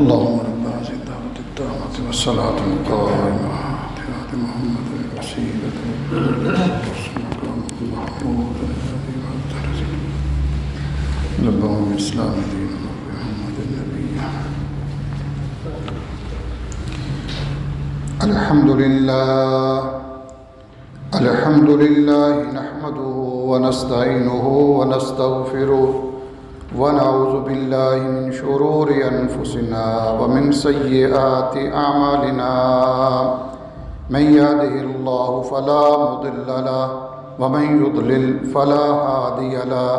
اللهم رب هذه الدعوة التامة والصلاة القائمة آت محمد الوسيلة والمقام المحمود الذي وعدت رزقه لبهم الإسلام دين محمد النبي. الحمد لله نحمده ونستعينه ونستغفره ونعوذ بالله من شرور أنفسنا ومن سيئات أعمالنا من يهده الله فلا مضل له ومن يضلل فلا هادي له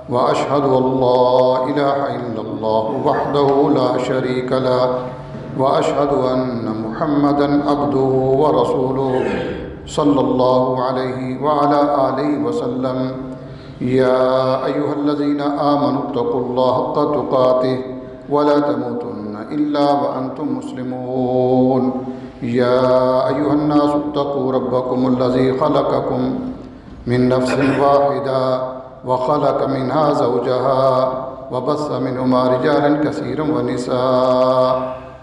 وأشهد أن لا إله إلا الله وحده لا شريك له وأشهد أن محمدا عبده ورسوله صلى الله عليه وعلى آله وسلم. يا أيها الذين آمنوا اتقوا الله حق تقاته ولا تموتن إلا وأنتم مسلمون. يا أيها الناس اتقوا ربكم الذي خلقكم من نفس واحدة وخلق منها زوجها وبث منهما رجالا كثيرا ونساء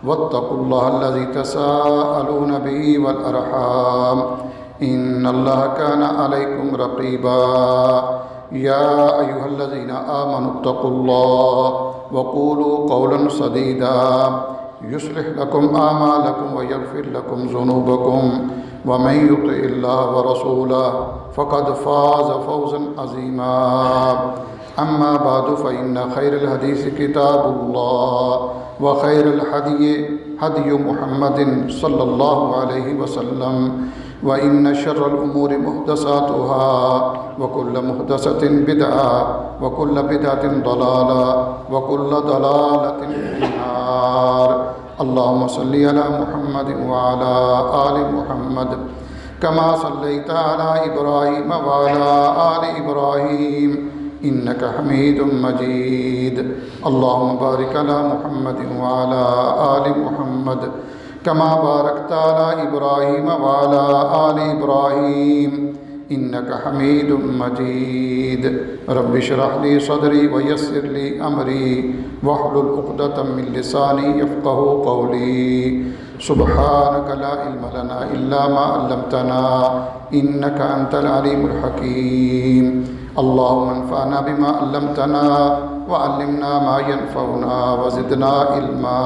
واتقوا الله الذي تساءلون به والأرحام إن الله كان عليكم رقيبا. يا أيها الذين آمنوا اتقوا الله وقولوا قولا سديدا يصلح لكم أعمالكم ويغفر لكم ذنوبكم ومن يطع الله ورسوله فقد فاز فوزا عظيما. أما بعد فإن خير الحديث كتاب الله وخير الهدي هدي محمد صلى الله عليه وسلم وإن شر الأمور محدثاتها وكل محدثة بدعة وكل بدعة ضلالة وكل ضلالة في النار. اللهم صل على محمد وعلى آل محمد كما صليت على إبراهيم وعلى آل إبراهيم إنك حميد مجيد. اللهم بارك على محمد وعلى آل محمد كما باركت على إبراهيم وعلى آل إبراهيم إنك حميد مجيد. رب اشرح لي صدري ويسر لي أمري واحلل عقدة من لساني يفقهوا قولي. سبحانك لا علم لنا إلا ما علمتنا إنك أنت العليم الحكيم. اللهم انفعنا بما علمتنا وعلمنا ما ينفعنا وزدنا علما.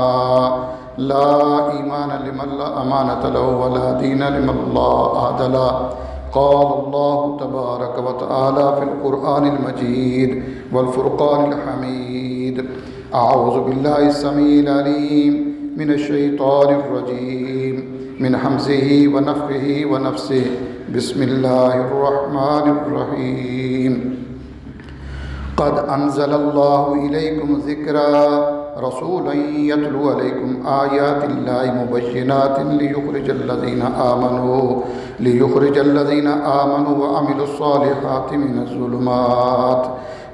لا إيمان لمن لا أمانة له ولا دين لمن لا عهد له. قال الله تبارك وتعالى في القرآن المجيد والفرقان الحميد. أعوذ بالله السميع العليم من الشیطان الرجیم من حمزه ونفخه ونفثه بسم اللہ الرحمن الرحیم قد انزل اللہ الیکم ذکرا رسولا یتلو علیکم آیات اللہ مبینات لیخرج الذین آمنوا وعملوا الصالحات من الظلمات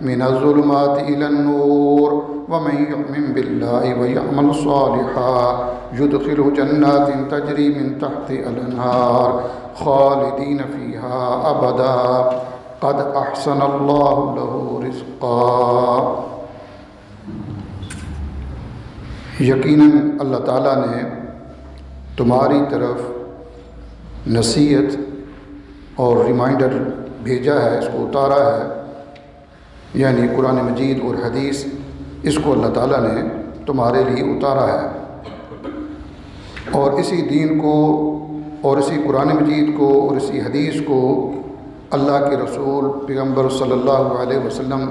إلى النور ومن يؤمن بالله ويعمل صالحا يدخله جنات تجري من تحتها الأنهار خالدين فيها أبدا قد أحسن الله له رزقا۔ یقیناً اللہ تعالیٰ نے تمہاری طرف نصیحت اور ریمائنڈر بھیجا ہے، اس کو اتارا ہے، یعنی قرآن مجید اور حدیث، اس کو اللہ تعالیٰ نے تمہارے لیے اتارا ہے، اور اسی دین کو اور اسی قرآن مجید کو اور اسی حدیث کو اللہ کے رسول پیغمبر صلی اللہ علیہ وسلم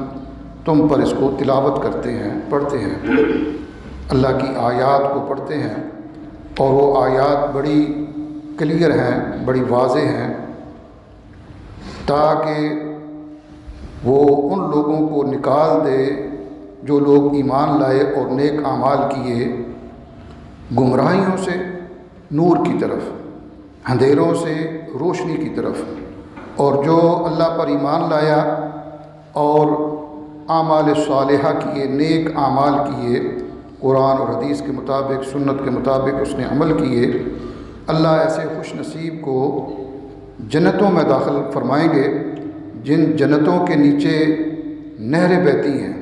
تم پر اس کو تلاوت کرتے ہیں، پڑھتے ہیں، اللہ کی آیات کو پڑھتے ہیں، اور وہ آیات بڑی کلیئر ہیں، بڑی واضح ہیں، تاکہ وہ ان لوگوں کو نکال دے جو لوگ ایمان لائے اور نیک اعمال کیے، گمراہیوں سے نور کی طرف، اندھیروں سے روشنی کی طرف، اور جو اللہ پر ایمان لایا اور اعمال صالحہ کیے، نیک اعمال کیے، قرآن اور حدیث کے مطابق، سنت کے مطابق اس نے عمل کیے، اللہ ایسے خوش نصیب کو جنتوں میں داخل فرمائیں گے جن جنتوں کے نیچے نہریں بہتی ہیں،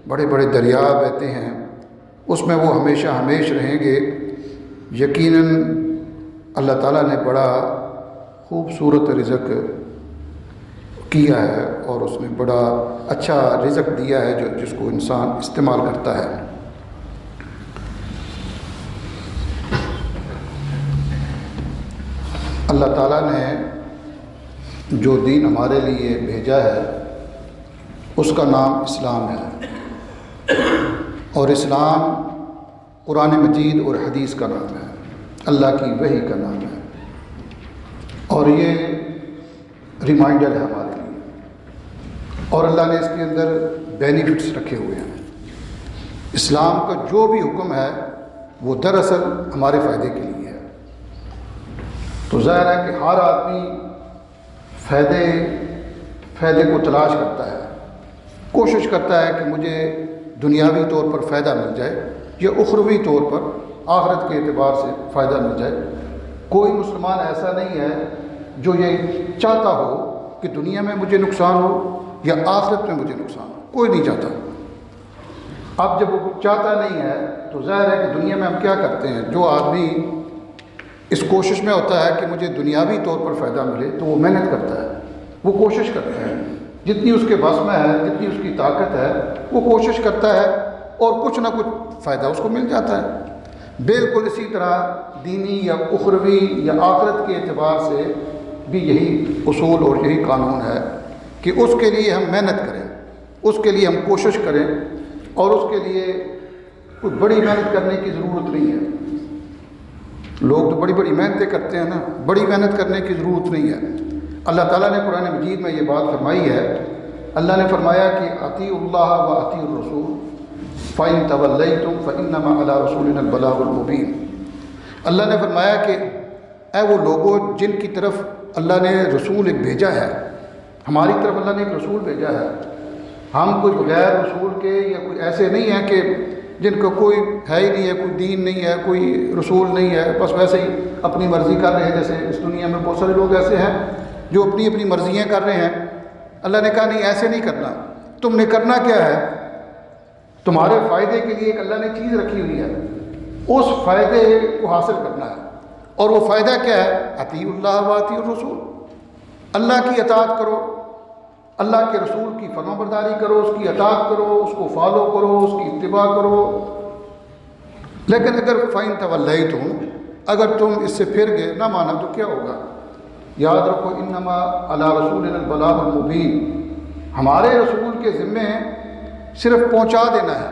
بڑے بڑے دریا بہتے ہیں، اس میں وہ ہمیشہ ہمیش رہیں گے۔ یقیناً اللہ تعالیٰ نے بڑا خوبصورت رزق کیا ہے، اور اس نے بڑا اچھا رزق دیا ہے جس کو انسان استعمال کرتا ہے۔ اللہ تعالیٰ نے جو دین ہمارے لیے بھیجا ہے اس کا نام اسلام ہے، اور اسلام قرآن مجید اور حدیث کا نام ہے، اللہ کی وحی کا نام ہے، اور یہ ریمائنڈر ہے ہمارے لیے، اور اللہ نے اس کے اندر بینیفٹس رکھے ہوئے ہیں۔ اسلام کا جو بھی حکم ہے وہ دراصل ہمارے فائدے کے لیے ہے۔ تو ظاہر ہے کہ ہر آدمی فائدے کو تلاش کرتا ہے، کوشش کرتا ہے کہ مجھے دنیاوی طور پر فائدہ مل جائے یا اخروی طور پر آخرت کے اعتبار سے فائدہ مل جائے۔ کوئی مسلمان ایسا نہیں ہے جو یہ چاہتا ہو کہ دنیا میں مجھے نقصان ہو یا آخرت میں مجھے نقصان ہو، کوئی نہیں چاہتا۔ اب جب وہ چاہتا نہیں ہے تو ظاہر ہے کہ دنیا میں ہم کیا کرتے ہیں، جو آدمی اس کوشش میں ہوتا ہے کہ مجھے دنیاوی طور پر فائدہ ملے تو وہ محنت کرتا ہے، وہ کوشش کرتا ہے، جتنی اس کے بس میں ہے، جتنی اس کی طاقت ہے وہ کوشش کرتا ہے، اور کچھ نہ کچھ فائدہ اس کو مل جاتا ہے۔ بالکل اسی طرح دینی یا اخروی یا آخرت کے اعتبار سے بھی یہی اصول اور یہی قانون ہے کہ اس کے لیے ہم محنت کریں، اس کے لیے ہم کوشش کریں، اور اس کے لیے کوئی بڑی محنت کرنے کی ضرورت نہیں ہے۔ لوگ تو بڑی بڑی محنتیں کرتے ہیں نا، بڑی محنت کرنے کی ضرورت نہیں ہے۔ اللہ تعالیٰ نے قرآن مجید میں یہ بات فرمائی ہے، اللہ نے فرمایا کہ اطیعوا اللہ و اطیعوا الرسول فَإِن تَوَلَّيْتُمْ فَإِنَّمَا عَلَىٰ رَسُولِنَا الْبَلَاغُ الْمُبِينُ۔ اللہ نے فرمایا کہ اے وہ لوگوں جن کی طرف اللہ نے رسول ایک بھیجا ہے، ہماری طرف اللہ نے ایک رسول بھیجا ہے، ہم کوئی بغیر رسول کے یا کوئی ایسے نہیں ہیں کہ جن کا کوئی ہے ہی نہیں ہے، کوئی دین نہیں ہے، کوئی رسول نہیں ہے، بس ویسے ہی اپنی مرضی کر رہے ہیں۔ جیسے اس دنیا میں بہت سارے لوگ ایسے ہیں جو اپنی اپنی مرضیاں کر رہے ہیں۔ اللہ نے کہا نہیں، ایسے نہیں کرنا، تم نے کرنا کیا ہے، تمہارے فائدے کے لیے ایک اللہ نے چیز رکھی ہوئی ہے، اس فائدے کو حاصل کرنا ہے، اور وہ فائدہ کیا ہے، اطیعوا اللہ و اطیعوا الرسول، اللہ کی اطاعت کرو، اللہ کے رسول کی فرما برداری کرو، اس کی اطاعت کرو، اس کو فالو کرو، اس کی اتباع کرو۔ لیکن اگر فَإِن تَوَلَّيْتُمْ، اگر تم اس سے پھر گئے، نہ مانا تو کیا ہوگا، یاد رکھو انما علی رسولنا البلاغ المبین، ہمارے رسول کے ذمے صرف پہنچا دینا ہے،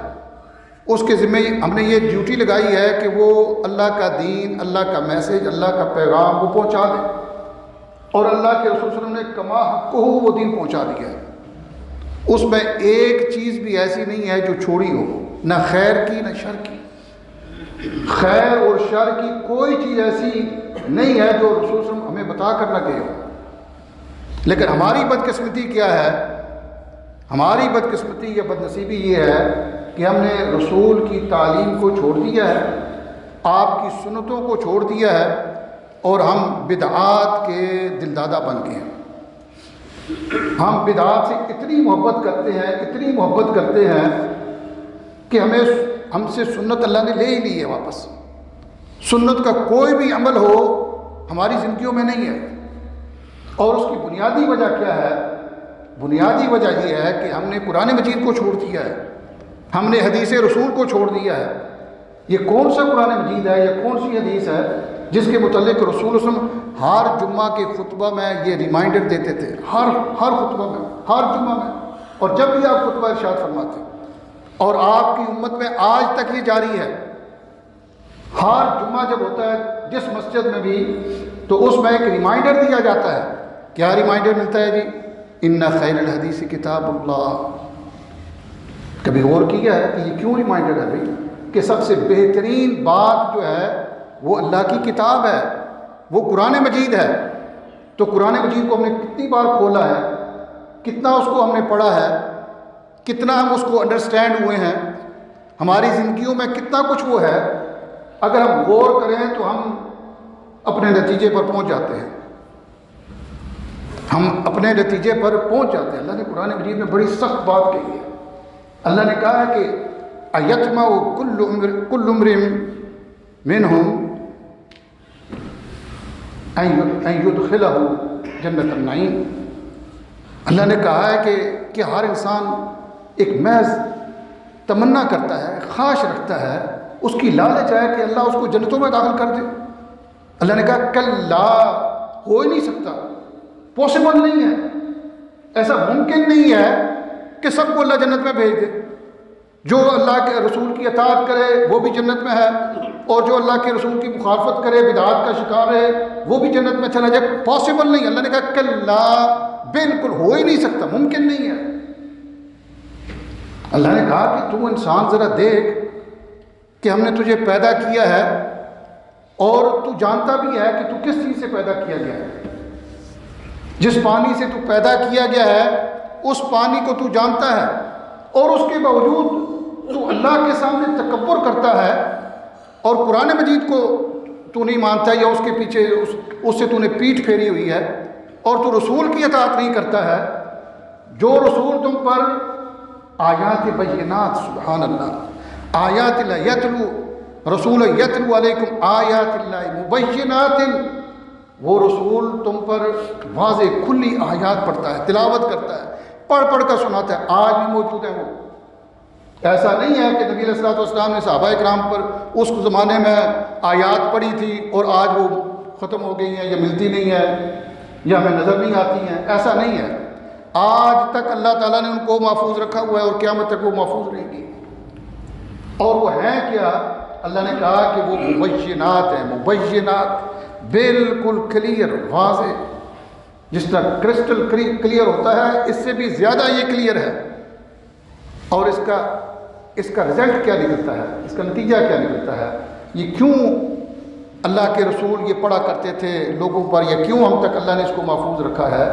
اس کے ذمہ ہم نے یہ ڈیوٹی لگائی ہے کہ وہ اللہ کا دین، اللہ کا میسج، اللہ کا پیغام وہ پہنچا دے، اور اللہ کے رسول صلی اللہ علیہ وسلم نے کما حق کو وہ دین پہنچا دیا ہے۔ اس میں ایک چیز بھی ایسی نہیں ہے جو چھوڑی ہو، نہ خیر کی نہ شر کی۔ خیر اور شر کی کوئی چیز ایسی نہیں ہے جو رسول صلی اللہ علیہ وسلم ہمیں بتا کر نہ گئے ہو۔ لیکن ہماری بدقسمتی کیا ہے؟ ہماری بدقسمتی یا بدنصیبی یہ ہے کہ ہم نے رسول کی تعلیم کو چھوڑ دیا ہے، آپ کی سنتوں کو چھوڑ دیا ہے، اور ہم بدعات کے دلدادہ بن گئے ہیں۔ ہم بدعات سے اتنی محبت کرتے ہیں، اتنی محبت کرتے ہیں کہ ہم سے سنت اللہ نے لے ہی لی ہے واپس۔ سنت کا کوئی بھی عمل ہو ہماری زندگیوں میں نہیں ہے، اور اس کی بنیادی وجہ کیا ہے؟ بنیادی وجہ یہ ہے کہ ہم نے قرآن مجید کو چھوڑ دیا ہے، ہم نے حدیث رسول کو چھوڑ دیا ہے۔ یہ کون سا قرآن مجید ہے یا کون سی حدیث ہے جس کے متعلق رسول صلی اللہ علیہ وسلم ہر جمعہ کے خطبہ میں یہ ریمائنڈر دیتے تھے، ہر خطبہ میں، ہر جمعہ میں، اور جب بھی آپ خطبہ ارشاد فرماتے، اور آپ کی امت میں آج تک یہ جاری ہے۔ ہر جمعہ جب ہوتا ہے جس مسجد میں بھی، تو اس میں ایک ریمائنڈر دیا جاتا ہے۔ کیا ریمائنڈر ملتا ہے جی؟ ان خیر الحدیث کتاب اللہ۔ کبھی غور کیا ہے کہ یہ کیوں ریمائنڈر ہے بھائی؟ کہ سب سے بہترین بات جو ہے وہ اللہ کی کتاب ہے، وہ قرآن مجید ہے۔ تو قرآن مجید کو ہم نے کتنی بار کھولا ہے، کتنا اس کو ہم نے پڑھا ہے، کتنا ہم اس کو انڈرسٹینڈ ہوئے ہیں، ہماری زندگیوں میں کتنا کچھ وہ ہے۔ اگر ہم غور کریں تو ہم اپنے نتیجے پر پہنچ جاتے ہیں، ہم اپنے نتیجے پر پہنچ جاتے ہیں۔ اللہ نے قرآن مجید میں بڑی سخت بات کہی ہے۔ اللہ نے کہا ہے کہ ایتمع کل امرئ منہم ان یدخلہ جنت النعیم۔ اللہ نے کہا ہے کہ ہر انسان ایک محض تمنا کرتا ہے، خواہش رکھتا ہے، اس کی لالچ ہے کہ اللہ اس کو جنتوں میں داخل کر دے۔ اللہ نے کہا کلا، ہو ہی نہیں سکتا، پاسبل نہیں ہے، ایسا ممکن نہیں ہے کہ سب کو اللہ جنت میں بھیج دے۔ جو اللہ کے رسول کی اطاعت کرے وہ بھی جنت میں ہے، اور جو اللہ کے رسول کی مخالفت کرے، بدعات کا شکار رہے، وہ بھی جنت میں چلا جائے۔ پاسبل نہیں۔ اللہ نے کہا کلا، بالکل ہو ہی نہیں سکتا، ممکن نہیں ہے۔ اللہ نے کہا کہ تو انسان ذرا دیکھ کہ ہم نے تجھے پیدا کیا ہے، اور تو جانتا بھی ہے کہ تو کس چیز سے پیدا کیا گیا ہے۔ جس پانی سے تو پیدا کیا گیا ہے اس پانی کو تو جانتا ہے، اور اس کے باوجود تو اللہ کے سامنے تکبر کرتا ہے، اور قرآن مجید کو تو نہیں مانتا، یا اس کے پیچھے اس سے تو نے پیٹھ پھیری ہوئی ہے، اور تو رسول کی اطاعت نہیں کرتا ہے۔ جو رسول تم پر آیات بینات، سبحان اللہ، آیات اللہ یتلو، رسول یتلو علیکم آیات اللہ مبینات، وہ رسول تم پر واضح کھلی آیات پڑھتا ہے، تلاوت کرتا ہے، پڑھ پڑھ کر سناتا ہے۔ آج بھی موجود ہے وہ۔ ایسا نہیں ہے کہ نبی علیہ الصلوۃ والسلام نے صحابہ کرام پر اس زمانے میں آیات پڑھی تھی اور آج وہ ختم ہو گئی ہیں، یا ملتی نہیں ہے، یا ہمیں نظر نہیں آتی ہیں۔ ایسا نہیں ہے، آج تک اللہ تعالیٰ نے ان کو محفوظ رکھا ہوا ہے، اور قیامت تک وہ محفوظ رہیں گی۔ اور وہ ہیں کیا؟ اللہ نے کہا کہ وہ مبینات ہیں، مبینات، بالکل کلیئر، واضح، جس طرح کرسٹل کلیئر ہوتا ہے، اس سے بھی زیادہ یہ کلیئر ہے۔ اور اس کا رزلٹ کیا نکلتا ہے، اس کا نتیجہ کیا نکلتا ہے؟ یہ کیوں اللہ کے رسول یہ پڑھا کرتے تھے لوگوں پر، یا کیوں ہم تک اللہ نے اس کو محفوظ رکھا ہے؟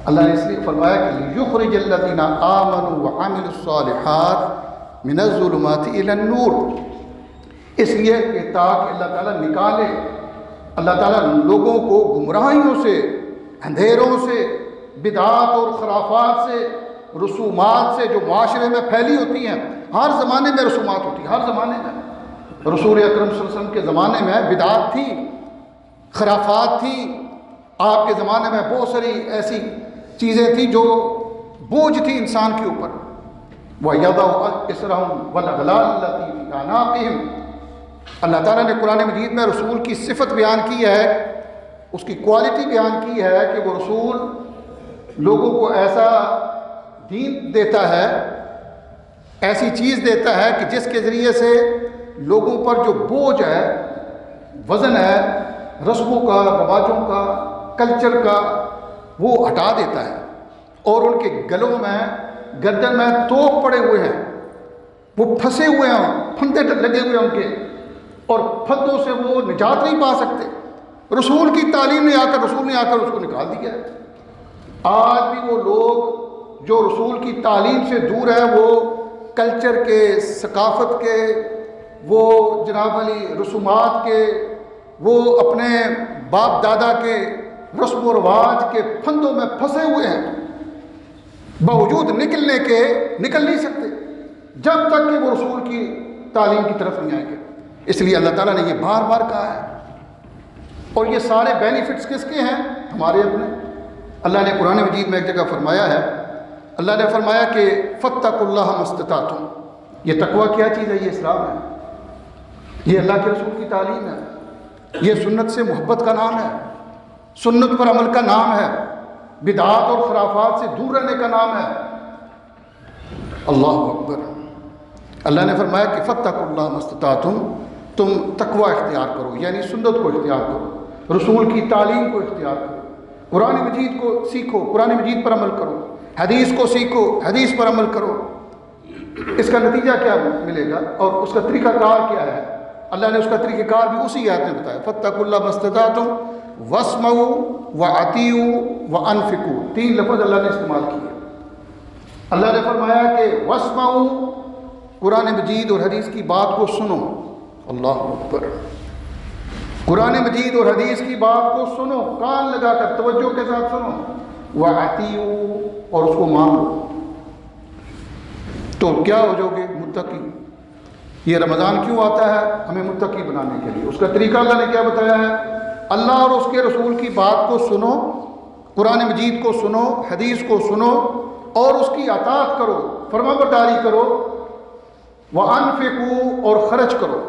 اللہ نے اس لیے فرمایا کہ لِيُخْرِجَ الَّذِينَ آمَنُوا وَعَمِلُوا الصَّالِحَاتِ مِنَ الظُّلُمَاتِ إِلَى النُّورِ، اس لیے کہ تاکہ اللہ تعالیٰ نکالے، اللہ تعالیٰ لوگوں کو گمراہیوں سے، اندھیروں سے، بدعات اور خرافات سے، رسومات سے جو معاشرے میں پھیلی ہوتی ہیں۔ ہر زمانے میں رسومات ہوتی ہیں، ہر زمانے میں۔ رسول اکرم صلی اللہ علیہ وسلم کے زمانے میں بدعات تھی، خرافات تھی، آپ کے زمانے میں بہت ساری ایسی چیزیں تھیں جو بوجھ تھی انسان کے اوپر۔ وَيَضَعُ إِصْرَهُمْ وَالْأَغْلَالَ الَّتِي فِي أَعْنَاقِهِمْ۔ اللہ تعالیٰ نے قرآن مجید میں رسول کی صفت بیان کی ہے، اس کی کوالٹی بیان کی ہے کہ وہ رسول لوگوں کو ایسا دین دیتا ہے، ایسی چیز دیتا ہے کہ جس کے ذریعے سے لوگوں پر جو بوجھ ہے، وزن ہے رسموں کا، رواجوں کا، کلچر کا، وہ ہٹا دیتا ہے، اور ان کے گلوں میں، گردن میں توپ پڑے ہوئے ہیں، وہ پھنسے ہوئے ہیں، پھندے لگے ہوئے ہیں ان کے، اور پھندوں سے وہ نجات نہیں پا سکتے۔ رسول کی تعلیم نے آ کر، رسول نے آ کر اس کو نکال دیا ہے۔ آج بھی وہ لوگ جو رسول کی تعلیم سے دور ہے، وہ کلچر کے، ثقافت کے، وہ جناب علی رسومات کے، وہ اپنے باپ دادا کے رسم و رواج کے پھندوں میں پھنسے ہوئے ہیں، باوجود نکلنے کے نکل نہیں سکتے جب تک کہ وہ رسول کی تعلیم کی طرف نہیں آئیں گے۔ اس لیے اللہ تعالیٰ نے یہ بار بار کہا ہے، اور یہ سارے بینیفٹس کس کے ہیں؟ ہمارے اپنے۔ اللہ نے قرآن مجید میں ایک جگہ فرمایا ہے، اللہ نے فرمایا کہ فاتقوا اللہ ما استطعتم۔ یہ تقویٰ کیا چیز ہے؟ یہ اسلام ہے، یہ اللہ کے رسول کی تعلیم ہے، یہ سنت سے محبت کا نام ہے، سنت پر عمل کا نام ہے، بدعات اور خرافات سے دور رہنے کا نام ہے۔ اللہ اکبر۔ اللہ نے فرمایا کہ فاتقوا اللہ ما استطعتم، تم تقویٰ اختیار کرو، یعنی سنت کو اختیار کرو، رسول کی تعلیم کو اختیار کرو، قرآن مجید کو سیکھو، قرآن مجید پر عمل کرو، حدیث کو سیکھو، حدیث پر عمل کرو۔ اس کا نتیجہ کیا ملے گا اور اس کا طریقہ کار کیا ہے؟ اللہ نے اس کا طریقہ کار بھی اسی آیت میں بتایا، فاتقوا اللہ ما استطعتم واسمعوا واطیعوا وانفقوا۔ 3 لفظ اللہ نے استعمال کیے۔ اللہ نے فرمایا کہ واسمعوا، قرآن مجید اور حدیث کی بات کو سنو، اللہ اکبر، قرآن مجید اور حدیث کی بات کو سنو، کان لگا کر توجہ کے ساتھ سنو، وَأَطِيعُوا، اور اس کو مان لو، تو کیا ہو جاؤ گے؟ متقی۔ یہ رمضان کیوں آتا ہے؟ ہمیں متقی بنانے کے لیے۔ اس کا طریقہ اللہ نے کیا بتایا ہے؟ اللہ اور اس کے رسول کی بات کو سنو، قرآن مجید کو سنو، حدیث کو سنو، اور اس کی اطاعت کرو، فرمانبرداری کرو، وَأَنفِقُوا، اور خرچ کرو۔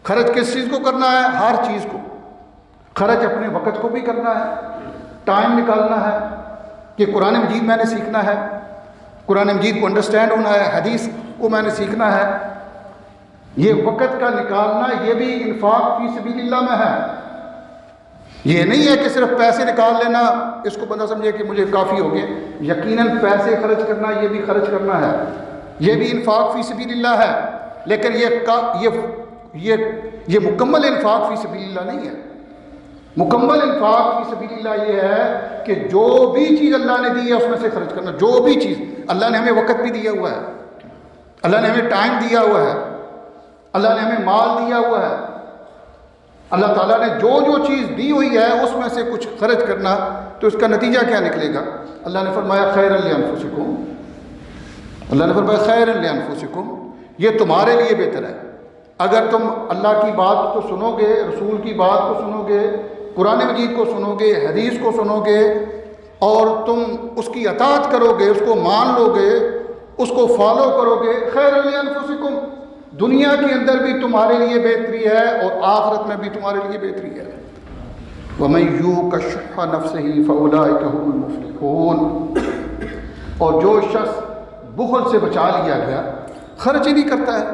خرچ کس چیز کو کرنا ہے؟ ہر چیز کو۔ خرچ اپنے وقت کو بھی کرنا ہے، ٹائم نکالنا ہے کہ قرآن مجید میں نے سیکھنا ہے، قرآن مجید کو انڈرسٹینڈ ہونا ہے، حدیث کو میں نے سیکھنا ہے۔ یہ وقت کا نکالنا، یہ بھی انفاق فی سبیل اللہ میں ہے۔ یہ نہیں ہے کہ صرف پیسے نکال لینا، اس کو بندہ سمجھے کہ مجھے کافی ہو گئے۔ یقیناً پیسے خرچ کرنا، یہ بھی خرچ کرنا ہے، یہ بھی انفاق فی سبیل اللہ ہے، لیکن یہ مکمل انفاق فی سبیل اللہ نہیں ہے۔ مکمل انفاق فی سبیل اللہ یہ ہے کہ جو بھی چیز اللہ نے دی ہے اس میں سے خرچ کرنا۔ جو بھی چیز اللہ نے ہمیں وقت بھی دیا ہوا ہے، اللہ نے ہمیں ٹائم دیا ہوا ہے، اللہ نے ہمیں مال دیا ہوا ہے، اللہ تعالیٰ نے جو جو چیز دی ہوئی ہے اس میں سے کچھ خرچ کرنا، تو اس کا نتیجہ کیا نکلے گا؟ اللہ نے فرمایا خیرا لانفسکم، اللہ نے فرمایا خیرا لانفسکم، یہ تمہارے لیے بہتر ہے۔ اگر تم اللہ کی بات کو سنو گے، رسول کی بات کو سنو گے، قرآن مجید کو سنو گے، حدیث کو سنو گے، اور تم اس کی اطاعت کرو گے، اس کو مان لو گے، اس کو فالو کرو گے، خیرا لانفسکم، دنیا کے اندر بھی تمہارے لیے بہتری ہے اور آخرت میں بھی تمہارے لیے بہتری ہے۔ وَمَن یُوقَ شُحَّ نَفْسِهِ فَأُولَٰئِکَ هُمُ الْمُفْلِحُونَ، اور جو شخص بخل سے بچا لیا گیا، خرچ ہی نہیں کرتا ہے،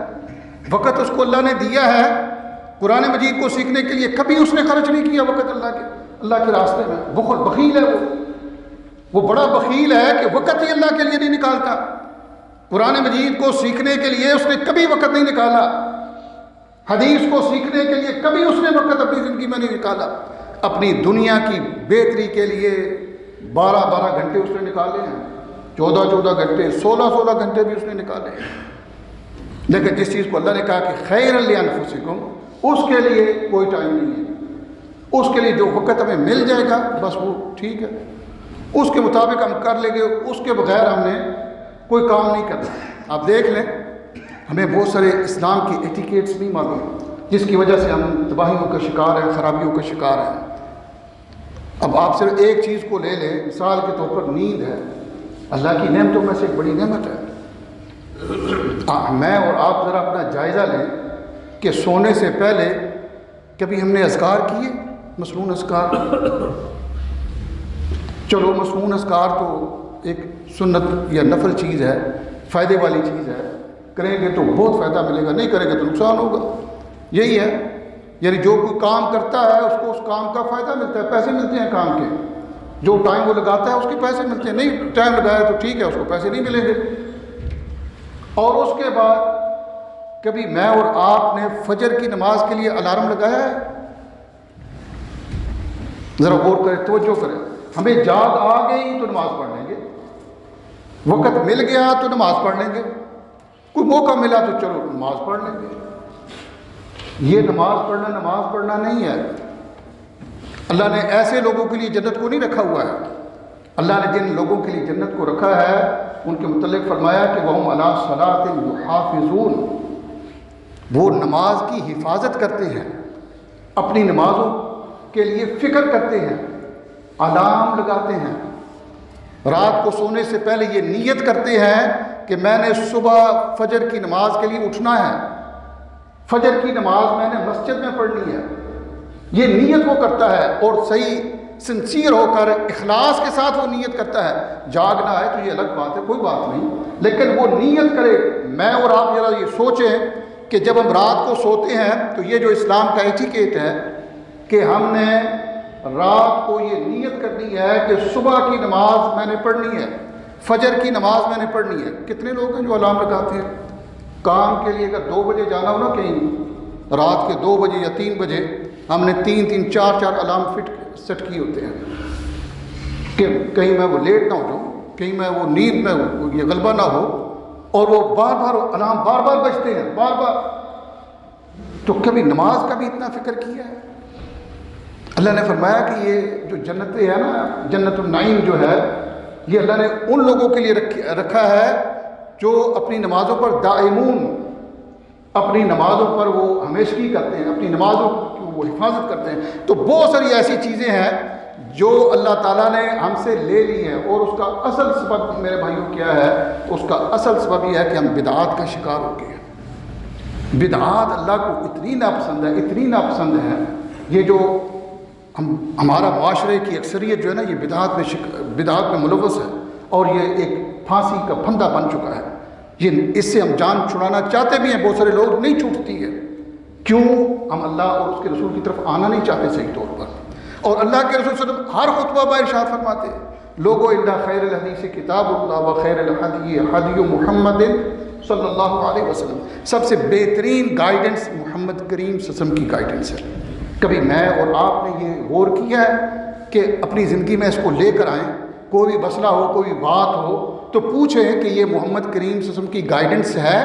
وقت اس کو اللہ نے دیا ہے قرآن مجید کو سیکھنے کے لیے، کبھی اس نے خرچ نہیں کیا وقت اللہ کے راستے میں، بخل، بخیل ہے وہ بڑا بخیل ہے کہ وقت ہی اللہ کے لیے نہیں نکالتا۔ قرآن مجید کو سیکھنے کے لیے اس نے کبھی وقت نہیں نکالا، حدیث کو سیکھنے کے لیے کبھی اس نے وقت اپنی زندگی میں نہیں نکالا۔ اپنی دنیا کی بہتری کے لیے 12 گھنٹے اس نے نکالے ہیں، 14 گھنٹے، 16 گھنٹے بھی اس نے نکالے ہیں، لیکن جس چیز کو اللہ نے کہا کہ خیر لانفسکم، اس کے لیے کوئی ٹائم نہیں ہے۔ اس کے لیے جو وقت ہمیں مل جائے گا بس وہ ٹھیک ہے، اس کے مطابق ہم کر لیں گے، اس کے بغیر ہم نے کوئی کام نہیں کرنا۔ آپ دیکھ لیں، ہمیں بہت سارے اسلام کی ایٹیکیٹس نہیں معلوم، جس کی وجہ سے ہم تباہیوں کا شکار ہیں، خرابیوں کا شکار ہیں۔ اب آپ صرف ایک چیز کو لے لیں، مثال کے طور پر نیند ہے، اللہ کی نعمتوں میں سے ایک بڑی نعمت ہے۔ میں اور آپ ذرا اپنا جائزہ لیں کہ سونے سے پہلے کبھی ہم نے اذکار کیے، مسنون اذکار؟ چلو مسنون اذکار تو ایک سنت یا نفل چیز ہے، فائدے والی چیز ہے، کریں گے تو بہت فائدہ ملے گا، نہیں کریں گے تو نقصان ہوگا. یہی ہے، یعنی جو کوئی کام کرتا ہے اس کو اس کام کا فائدہ ملتا ہے، پیسے ملتے ہیں کام کے. جو ٹائم وہ لگاتا ہے اس کے پیسے ملتے ہیں، نہیں ٹائم لگایا تو ٹھیک ہے، اس کو پیسے نہیں ملیں گے. اور اس کے بعد کبھی میں اور آپ نے فجر کی نماز کے لیے الارم لگایا ہے؟ ذرا غور کریں، توجہ کریں. ہمیں جاگ آ گئی تو نماز پڑھ لیں گے، وقت مل گیا تو نماز پڑھ لیں گے، کوئی موقع ملا تو چلو نماز پڑھ لیں گے. یہ نماز پڑھنا نہیں ہے. اللہ نے ایسے لوگوں کے لیے جنت کو نہیں رکھا ہوا ہے. اللہ نے جن لوگوں کے لیے جنت کو رکھا ہے ان کے متعلق فرمایا کہ وَهُمْ عَلَىٰ صَلَاتٍ يُحَافِظُونَ، وہ نماز کی حفاظت کرتے ہیں، اپنی نمازوں کے لیے فکر کرتے ہیں، الارم لگاتے ہیں، رات کو سونے سے پہلے یہ نیت کرتے ہیں کہ میں نے صبح فجر کی نماز کے لیے اٹھنا ہے، فجر کی نماز میں نے مسجد میں پڑھنی ہے. یہ نیت وہ کرتا ہے، اور صحیح سنسیئر ہو کر اخلاص کے ساتھ وہ نیت کرتا ہے. جاگنا ہے تو یہ الگ بات ہے، کوئی بات نہیں، لیکن وہ نیت کرے. میں اور آپ ذرا یہ سوچیں کہ جب ہم رات کو سوتے ہیں تو یہ جو اسلام کا ایٹیکیٹ ہے کہ ہم نے رات کو یہ نیت کرنی ہے کہ صبح کی نماز میں نے پڑھنی ہے، فجر کی نماز میں نے پڑھنی ہے. کتنے لوگ ہیں جو الارم لگاتے ہیں کام کے لیے؟ اگر 2 بجے جانا ہو نا کہیں، رات کے 2 بجے یا 3 بجے، ہم نے 3 4 الارم سیٹ کیے ہوتے ہیں کہ کہیں میں وہ لیٹ نہ ہو جاؤں، کہیں میں وہ نیند میں یہ غلبہ نہ ہو. اور وہ بار بار الارم بار بار بجتے ہیں، بار بار. تو کبھی نماز کا بھی اتنا فکر کیا ہے؟ اللہ نے فرمایا کہ یہ جو جنتیں ہیں نا، جنت النعیم جو ہے، یہ اللہ نے ان لوگوں کے لیے رکھا ہے جو اپنی نمازوں پر دائمون، اپنی نمازوں پر وہ ہمیشگی کرتے ہیں، اپنی نمازوں کی وہ حفاظت کرتے ہیں. تو بہت ساری ایسی چیزیں ہیں جو اللہ تعالیٰ نے ہم سے لے لی ہیں، اور اس کا اصل سبب میرے بھائیوں کیا ہے؟ اس کا اصل سبب یہ ہے کہ ہم بدعات کا شکار ہو گئے ہیں. بدعات اللہ کو اتنی ناپسند ہے، اتنی ناپسند ہے. یہ جو ہمارا معاشرے کی اکثریت جو ہے نا، یہ بدعات میں ملوث ہے، اور یہ ایک پھانسی کا پھندا بن چکا ہے. یہ اس سے ہم جان چھڑانا چاہتے بھی ہیں، بہت سارے لوگ نہیں چھوٹتی ہے. کیوں؟ ہم اللہ اور اس کے رسول کی طرف آنا نہیں چاہتے صحیح طور پر. اور اللہ کے رسول صلی اللہ علیہ وسلم ہر خطبہ میں ارشاد فرماتے ہیں، لوگو اِنَّ خَيْرَ الْحَدِيثِ كِتَابُ اللَّهِ وَخَيْرَ الْهَدْيِ هَدْيُ مُحَمَّدٍ صلی اللہ علیہ وسلم. سب سے بہترین گائیڈنس محمد کریم صلی اللہ علیہ وسلم کی گائیڈنس ہے. کبھی میں اور آپ نے یہ غور کیا ہے کہ اپنی زندگی میں اس کو لے کر آئیں؟ کوئی بھی مسئلہ ہو، کوئی بھی بات ہو تو پوچھیں کہ یہ محمد کریم صلی اللہ علیہ وسلم کی گائیڈنس ہے؟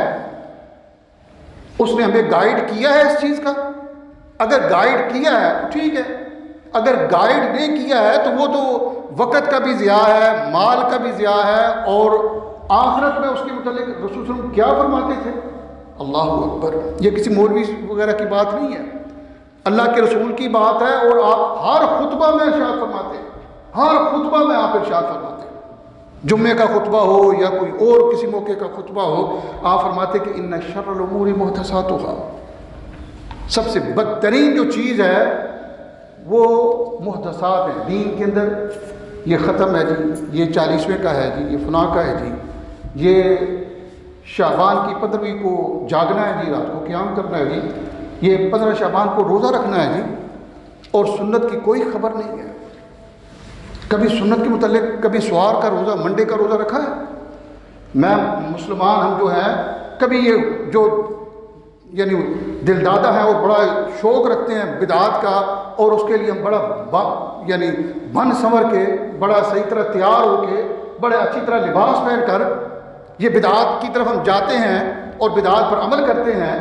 اس نے ہمیں گائیڈ کیا ہے اس چیز کا؟ اگر گائیڈ کیا ہے تو ٹھیک ہے، اگر گائیڈ نہیں کیا ہے تو وہ تو وقت کا بھی ضیاع ہے، مال کا بھی ضیاع ہے. اور آخرت میں اس کے متعلق رسول صلی اللہ علیہ وسلم کیا فرماتے تھے؟ اللہ اکبر. یہ کسی مولوی وغیرہ کی بات نہیں ہے، اللہ کے رسول کی بات ہے. اور آپ ہر خطبہ میں ارشاد فرماتے ہیں، ہر خطبہ میں آپ ارشاد فرماتے ہیں. جمعے کا خطبہ ہو یا کوئی اور کسی موقع کا خطبہ ہو، آپ فرماتے کہ ان شر الامور محدثاتها، سب سے بدترین جو چیز ہے وہ محدثات ہیں دین کے اندر. یہ ختم ہے جی، یہ 40ویں کا ہے جی، یہ فلاں کا ہے جی، یہ شعبان کی 15ویں کو جاگنا ہے جی، رات کو قیام کرنا ہے جی، یہ 15 شعبان کو روزہ رکھنا ہے جی. اور سنت کی کوئی خبر نہیں ہے. کبھی سنت کے متعلق کبھی سوار کا روزہ، منڈے کا روزہ رکھا ہے؟ میں مسلمان ہم جو ہیں، کبھی یہ جو یعنی دل دادا ہیں اور بڑا شوق رکھتے ہیں بدعات کا، اور اس کے لیے ہم بڑا یعنی بن سنور کے، بڑا صحیح طرح تیار ہو کے، بڑے اچھی طرح لباس پہن کر یہ بدعات کی طرف ہم جاتے ہیں اور بدعات پر عمل کرتے ہیں،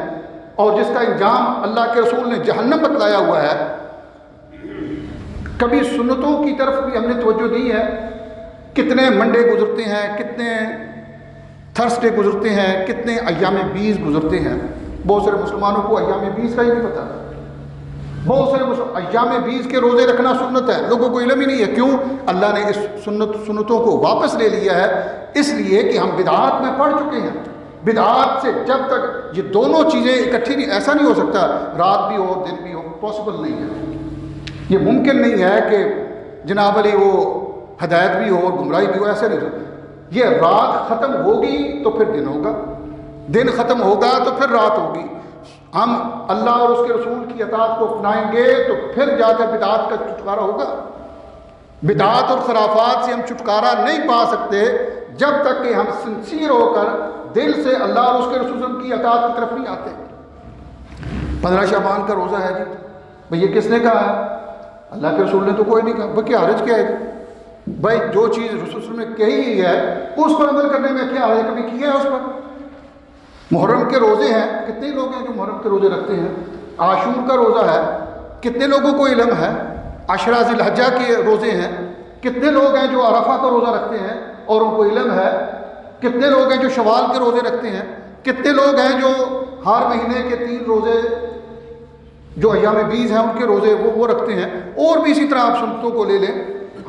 اور جس کا انجام اللہ کے رسول نے جہنم بتلایا ہوا ہے. کبھی سنتوں کی طرف بھی ہم نے توجہ دی ہے؟ کتنے منڈے گزرتے ہیں، کتنے تھرسڈے گزرتے ہیں، کتنے ایام بیس گزرتے ہیں. بہت سارے مسلمانوں کو ایام بیس کا ہی نہیں پتہ. بہت سارے ایام بیس کے روزے رکھنا سنت ہے، لوگوں کو علم ہی نہیں ہے. کیوں؟ اللہ نے اس سنتوں کو واپس لے لیا ہے، اس لیے کہ ہم بدعات میں پڑ چکے ہیں. بدعات سے جب تک یہ دونوں چیزیں اکٹھی نہیں، ایسا نہیں ہو سکتا رات بھی ہو دن بھی ہو، پاسبل نہیں ہے. یہ ممکن نہیں ہے کہ جناب علی وہ ہدایت بھی ہو اور گمراہی بھی ہو، ایسا نہیں ہو سکتا. یہ رات ختم ہوگی تو پھر دن ہوگا، دن ختم ہوگا تو پھر رات ہوگی، ہم اللہ اور اس کے رسول کی اطاعت کو اپنائیں گے تو پھر جا کر بدعات کا چھٹکارا ہوگا۔ بدعات اور خرافات سے ہم چھٹکارا نہیں پا سکتے جب تک کہ ہم سنسیر ہو کر دل سے اللہ اور اس کے رسول کی اطاعت کی طرف نہیں آتے۔ 15 شعبان کا روزہ ہے جی، بھئی یہ کس نے کہا ہے؟ اللہ کے رسول نے تو کوئی نہیں کہا، بھئی کیا حرج کیا ہے جی؟ بھائی جو چیز رسول نے کہی ہے اس پر عمل کرنے میں کیا حرج؟ کبھی کیا ہے اس پر؟ محرم کے روزے ہیں، کتنے لوگ ہیں جو محرم کے روزے رکھتے ہیں؟ عاشور کا روزہ ہے، کتنے لوگوں کو علم ہے؟ عشرہ ذی الحجہ کے روزے ہیں، کتنے لوگ ہیں جو عرفہ کا روزہ رکھتے ہیں اور ان کو علم ہے؟ کتنے لوگ ہیں جو شوال کے روزے رکھتے ہیں؟ کتنے لوگ ہیں جو ہر مہینے کے 3 روزے جو ایام بیز ہیں ان کے روزے وہ رکھتے ہیں؟ اور بھی اسی طرح آپ سنتوں کو لے لیں۔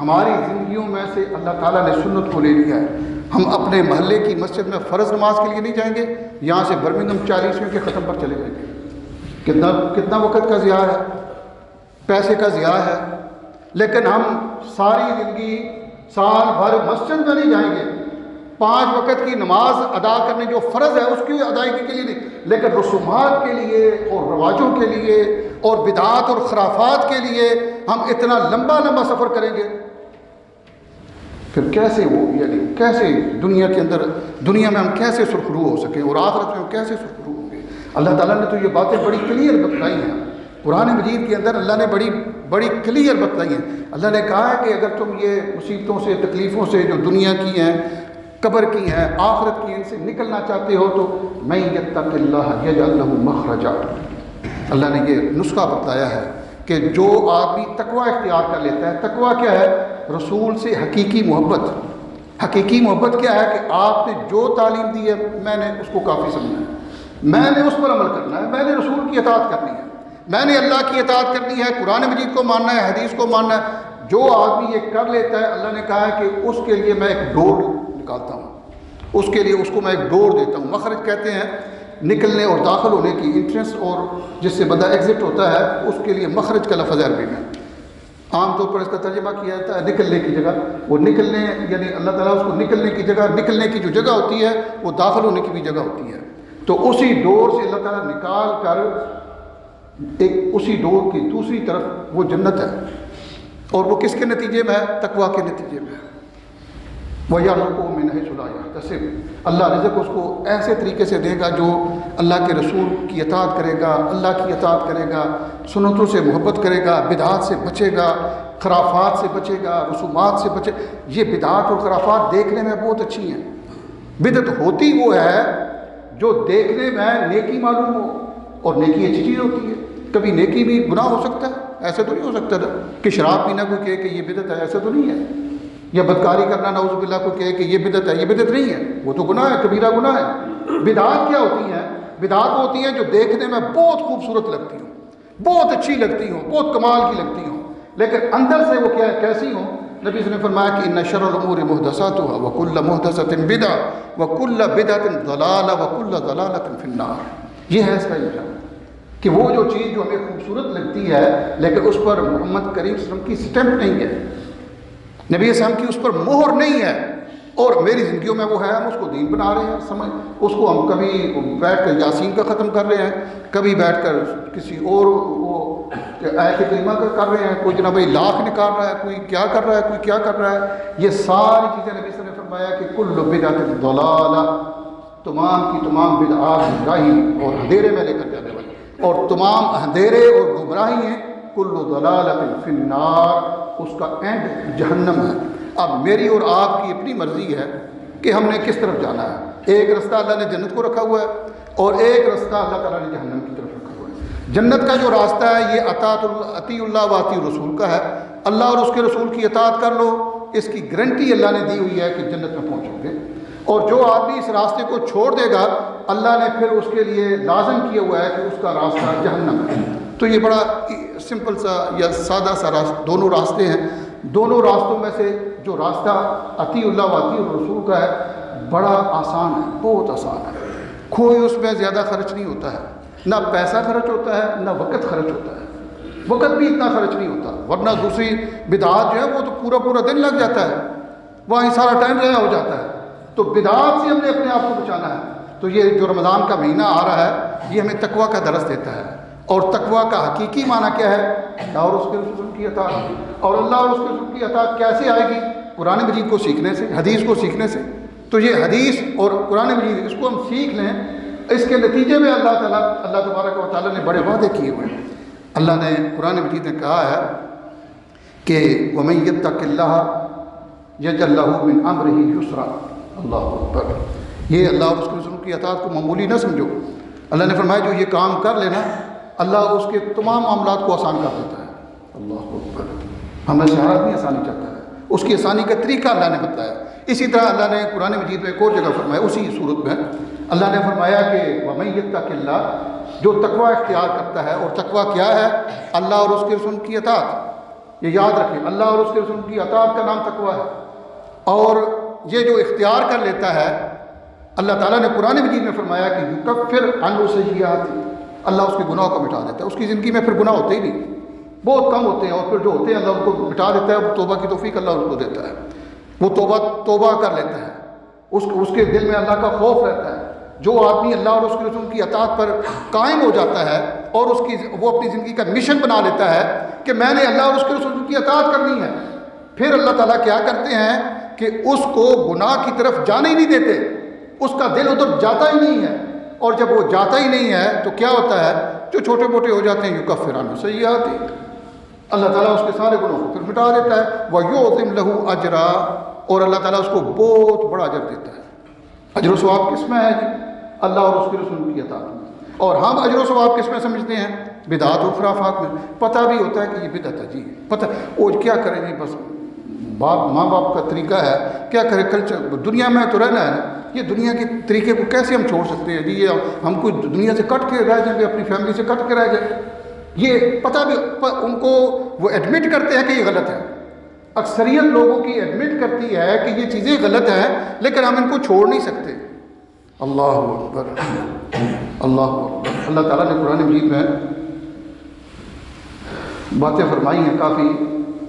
ہماری زندگیوں میں سے اللہ تعالیٰ نے سنت کو لے لیا ہے۔ ہم اپنے محلے کی مسجد میں فرض نماز کے لیے نہیں جائیں گے، یہاں سے برمنگھم 40ویں کے ختم پر چلے جائیں گے۔ کتنا وقت کا ضیاع ہے، پیسے کا ضیاع ہے، لیکن ہم ساری زندگی سال بھر مسجد میں نہیں جائیں گے، 5 وقت کی نماز ادا کرنے جو فرض ہے اس کی ادائیگی کے لیے نہیں، لیکن رسومات کے لیے اور رواجوں کے لیے اور بدعات اور خرافات کے لیے ہم اتنا لمبا سفر کریں گے۔ پھر کیسے وہ یعنی کیسے دنیا کے اندر دنیا میں ہم کیسے سرخرو ہو سکیں اور آخرت میں ہم کیسے سرخرو ہوں گے؟ اللہ تعالیٰ نے تو یہ باتیں بڑی کلیئر بتلائی ہیں، قرآن مجید کے اندر اللہ نے بڑی کلیئر بتلائی ہیں۔ اللہ نے کہا ہے کہ اگر تم یہ مصیبتوں سے تکلیفوں سے جو دنیا کی ہیں، قبر کی ہیں، آخرت کی، ان سے نکلنا چاہتے ہو تو من یتق اللہ یجعل لہ مخرجا، اللہ نے یہ نسخہ بتلایا ہے کہ جو آدمی تقوی اختیار کر لیتا ہے۔ تقوی کیا ہے؟ رسول سے حقیقی محبت۔ حقیقی محبت کیا ہے؟ کہ آپ نے جو تعلیم دی ہے میں نے اس کو کافی سمجھنا ہے، میں نے اس پر عمل کرنا ہے، میں نے رسول کی اطاعت کرنی ہے، میں نے اللہ کی اطاعت کرنی ہے، قرآن مجید کو ماننا ہے، حدیث کو ماننا ہے۔ جو آدمی یہ کر لیتا ہے، اللہ نے کہا ہے کہ اس کے لیے میں ایک ڈور نکالتا ہوں، اس کے لیے اس کو میں ایک ڈور دیتا ہوں۔ مخرج کہتے ہیں نکلنے اور داخل ہونے کی، انٹرنس اور جس سے بندہ ایگزٹ ہوتا ہے، اس کے لیے مخرج کا لفظ عربی میں عام طور پر اس کا ترجمہ کیا جاتا ہے نکلنے کی جگہ۔ وہ نکلنے یعنی اللہ تعالیٰ اس کو نکلنے کی جگہ، نکلنے کی جو جگہ ہوتی ہے وہ داخل ہونے کی بھی جگہ ہوتی ہے، تو اسی ڈور سے اللہ تعالیٰ نکال کر ایک اسی ڈور کی دوسری طرف وہ جنت ہے، اور وہ کس کے نتیجے میں ہے؟ تقوی کے نتیجے میں ہے۔ وَيَرْزُقُهُ مِنْ حَيْثُ لَا يَحْتَسِبُ، اللہ رزق اس کو ایسے طریقے سے دے گا جو اللہ کے رسول کی اطاعت کرے گا، اللہ کی اطاعت کرے گا، سنتوں سے محبت کرے گا، بدعات سے بچے گا، خرافات سے بچے گا، رسومات سے بچے۔ یہ بدعات اور خرافات دیکھنے میں بہت اچھی ہیں، بدعت ہوتی وہ ہے جو دیکھنے میں نیکی معلوم ہو، اور نیکی اچھی چیز ہوتی ہے۔ کبھی نیکی بھی گناہ ہو سکتا ہے، ایسا تو نہیں ہو سکتا کہ شراب پینا کوئی کہے کہ یہ بدعت ہے، ایسا تو نہیں ہے، یا بدکاری کرنا نعوذ باللہ کو کہے کہ یہ بدعت ہے، یہ بدعت نہیں ہے، وہ تو گناہ ہے، کبیرہ گناہ ہے۔ بدعات کیا ہوتی ہیں؟ بدعات ہوتی ہیں جو دیکھنے میں بہت خوبصورت لگتی ہوں، بہت اچھی لگتی ہوں، بہت کمال کی لگتی ہوں، لیکن اندر سے وہ کیا کیسی ہوں؟ نبی صلی اللہ علیہ وسلم نے فرمایا کہ ان شر الامور محدثاتها وکل محدثۃ بدعہ وکل بدعۃ ضلالہ وکل ضلالۃ فی النار۔ یہ ہے اس کا انجام کہ وہ جو چیز جو ہمیں خوبصورت لگتی ہے لیکن اس پر محمد کریم صلی اللہ علیہ وسلم کی سٹیمپ نہیں ہے، نبی صلی اللہ علیہ وسلم کی اس پر مہر نہیں ہے، اور میری زندگیوں میں وہ ہے، ہم اس کو دین بنا رہے ہیں، سمجھ اس کو ہم کبھی بیٹھ کر یاسین کا ختم کر رہے ہیں، کبھی بیٹھ کر کسی اور وہ آیت کریمہ کا کر رہے ہیں، کوئی جناب لاکھ نکال رہا ہے، کوئی کیا کر رہا ہے، کوئی کیا کر رہا ہے۔ یہ ساری چیزیں نبی صلی اللہ علیہ وسلم نے فرمایا کہ کل بدعۃ ضلالہ، تمام کی تمام بدعات گمراہی اور اندھیرے میں لے کر جانے والی، اور تمام اندھیرے اور گمراہی ہیں، کل ضلالۃ فی النار، اس کا اینڈ جہنم ہے۔ اب میری اور آپ کی اپنی مرضی ہے کہ ہم نے کس طرف جانا ہے۔ ایک رستہ اللہ نے جنت کو رکھا ہوا ہے، اور ایک رستہ اللہ تعالیٰ نے جہنم کی طرف رکھا ہوا ہے۔ جنت کا جو راستہ ہے یہ اطیع اللہ و اطیع الرسول کا ہے، اللہ اور اس کے رسول کی اطاعت کر لو، اس کی گارنٹی اللہ نے دی ہوئی ہے کہ جنت میں پہنچو گے۔ اور جو آدمی اس راستے کو چھوڑ دے گا، اللہ نے پھر اس کے لیے لازم کیا ہوا ہے کہ اس کا راستہ جہنم ہے۔ تو یہ بڑا سمپل سا یا سادہ سا دونوں راستے ہیں۔ دونوں راستوں میں سے جو راستہ اطیع اللہ و اطیع الرسول کا ہے بڑا آسان ہے، بہت آسان ہے، کوئی اس میں زیادہ خرچ نہیں ہوتا ہے، نہ پیسہ خرچ ہوتا ہے نہ وقت خرچ ہوتا ہے، وقت بھی اتنا خرچ نہیں ہوتا، ورنہ دوسری بدعات جو ہے وہ تو پورا دن لگ جاتا ہے، وہاں سارا ٹائم ضائع ہو جاتا ہے۔ تو بدعات سے ہم نے اپنے آپ کو بچانا ہے، تو یہ جو رمضان کا مہینہ آ رہا ہے یہ ہمیں تقویٰ کا درس دیتا ہے. اور تقویٰ کا حقیقی معنی کیا ہے؟ اللہ اور اس کے رسول کی اطاعت. اور اللہ اور اس کے رسول کی اطاعت کیسے آئے گی؟ قرآن مجید کو سیکھنے سے، حدیث کو سیکھنے سے. تو یہ حدیث اور قرآن مجید اس کو ہم سیکھ لیں، اس کے نتیجے میں اللہ تبارک و تعالیٰ نے بڑے وعدے کیے ہوئے ہیں. اللہ نے قرآن مجید میں کہا ہے کہ وَمَن يَتَّقِ اللَّهَ يَجْعَل لَّهُ مِنْ أَمْرِهِ يُسْرًا. اللہ اکبر. یہ اللہ اور اس کے رسول کی اطاعت کو معمولی نہ سمجھو. اللہ نے فرمایا جو یہ کام کر لینا اللہ اس کے تمام معاملات کو آسان کر دیتا ہے. اللہ اکبر. ہمیں شہادت نہیں آسانی چاہتا ہے، اس کی آسانی کا طریقہ اللہ نے بتایا. اسی طرح اللہ نے قرآن مجید میں ایک اور جگہ فرمایا، اسی صورت میں اللہ نے فرمایا کہ وَمَن يَتَّقِ اللَّهَ، جو تقویٰ اختیار کرتا ہے. اور تقویٰ کیا ہے؟ اللہ اور اس کے رسول کی اطاعت. یہ یاد رکھیں، اللہ اور اس کے رسول کی اطاعت کا نام تقویٰ ہے. اور یہ جو اختیار کر لیتا ہے، اللہ تعالیٰ نے قرآن مجید میں فرمایا کہ یکفر عنہ سیئات، اللہ اس کے گناہ کو مٹا دیتا ہے. اس کی زندگی میں پھر گناہ ہوتے ہی نہیں، بہت کم ہوتے ہیں، اور پھر جو ہوتے ہیں اللہ ان کو مٹا دیتا ہے. توبہ کی توفیق اللہ اس کو دیتا ہے. وہ توبہ کر لیتا ہے، اس کے دل میں اللہ کا خوف رہتا ہے. جو آدمی اللہ اور اس کے رسول کی اطاعت پر قائم ہو جاتا ہے اور وہ اپنی زندگی کا مشن بنا لیتا ہے کہ میں نے اللہ اور اس کے رسول کی اطاعت کرنی ہے، پھر اللہ تعالیٰ کیا کرتے ہیں کہ اس کو گناہ کی طرف جانے ہی نہیں دیتے. اس کا دل ادھر جاتا ہی نہیں ہے. اور جب وہ جاتا ہی نہیں ہے تو کیا ہوتا ہے؟ جو چھوٹے موٹے ہو جاتے ہیں یکفر عنہ سیئات، اللہ تعالیٰ اس کے سارے گناہوں کو پھر مٹا دیتا ہے. وَيُعْظِمْ لَهُ أَجْرًا، اور اللہ تعالیٰ اس کو بہت بڑا اجر دیتا ہے. اجر و ثواب کس میں ہے جی؟ اللہ اور اس کے رسول کی اطاعت میں. اور ہم اجر و ثواب کس میں سمجھتے ہیں؟ بدعات و خرافات میں. پتہ بھی ہوتا ہے کہ یہ بدعت ہے جی، پتہ اور کیا کریں گے، بس ماں باپ کا طریقہ ہے، کیا کرے، کلچر دنیا میں تو رہنا ہے نا. یہ دنیا کے طریقے کو کیسے ہم چھوڑ سکتے ہیں جی؟ یہ ہم کوئی دنیا سے کٹ کے رہ جائیں گے، اپنی فیملی سے کٹ کے رہ جائیں. یہ پتہ بھی ان کو وہ ایڈمٹ کرتے ہیں کہ یہ غلط ہے. اکثریت لوگوں کی ایڈمٹ کرتی ہے کہ یہ چیزیں غلط ہیں، لیکن ہم ان کو چھوڑ نہیں سکتے. اللہ اکبر، اللہ اکبر. اللہ تعالیٰ نے قرآن مجید میں باتیں فرمائی ہیں، کافی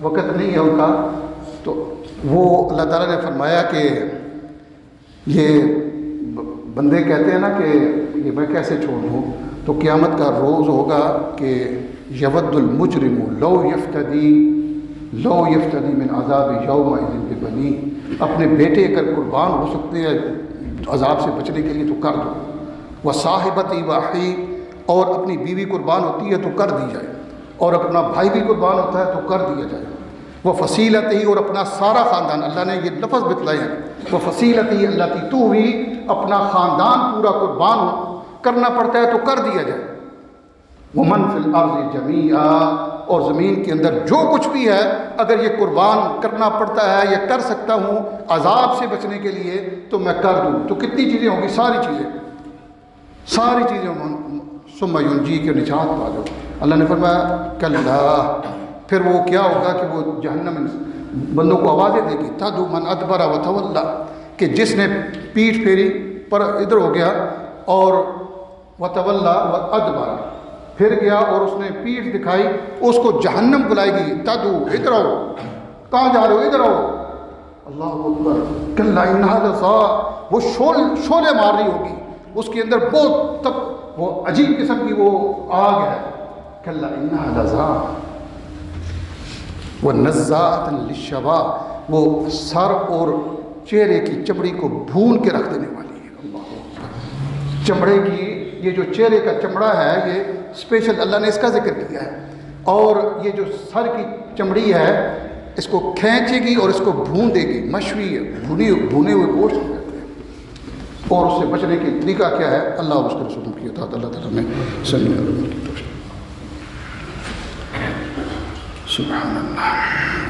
وقت نہیں ہے ان کا، تو وہ اللہ تعالیٰ نے فرمایا کہ یہ بندے کہتے ہیں نا کہ یہ میں کیسے چھوڑ دوں، تو قیامت کا روز ہوگا کہ یود المجرم لو یفتدی من عذاب یومئذ ببنی، اپنے بیٹے اگر قربان ہو سکتے ہیں عذاب سے بچنے کے لیے تو کر دو. وصاحبتی واخی، اور اپنی بیوی قربان ہوتی ہے تو کر دی جائے، اور اپنا بھائی بھی قربان ہوتا ہے تو کر دیا جائے. وہ فصیلت ہی، اور اپنا سارا خاندان، اللہ نے یہ لفظ بتلائے ہیں، وہ فصیلت ہی اللہ کی تو بھی اپنا خاندان پورا قربان کرنا پڑتا ہے تو کر دیا جائے. ومن فی الارض جمیعا، اور زمین کے اندر جو کچھ بھی ہے اگر یہ قربان کرنا پڑتا ہے یا کر سکتا ہوں عذاب سے بچنے کے لیے تو میں کر دوں. تو کتنی چیزیں ہوں گی؟ ساری چیزیں ثم ینجی کے نجات پا جاؤ. اللہ نے فرمایا کلا، پھر وہ کیا ہوگا کہ وہ جہنم بندوں کو آوازیں دے گی، تدعو من ادبر وتولی، کہ جس نے پیٹھ پھیری پر ادھر ہو گیا، اور وتولی وادبر، پھر گیا اور اس نے پیٹھ دکھائی، اس کو جہنم بلائے گی. تدعو، ادھر آؤ، کہاں جا رہے ہو، ادھر آؤ. اللہ اکبر. کلا انہا لظیٰ، وہ شعلے مار رہی ہوگی، اس کے اندر بہت وہ عجیب قسم کی وہ آگ ہے. کلا انہا لظیٰ وَنَزَّاعَةً لِلشَّوَىٰ، وہ سر اور چہرے کی چمڑی کو بھون کے رکھ دینے والی ہے. اللہ اکبر. چمڑے کی یہ جو چہرے کا چمڑا ہے یہ اسپیشل اللہ نے اس کا ذکر کیا ہے. اور یہ جو سر کی چمڑی ہے اس کو کھینچے گی اور اس کو بھون دے گی. مشوی بھونے ہوئے گوشت کہتے ہیں. اور اس سے بچنے کے طریقہ کیا ہے؟ اللہ اور اس کے رسول کی اطاعت. اللہ تعالیٰ نے صلی اللہ علیہ وسلم. سبحان اللہ.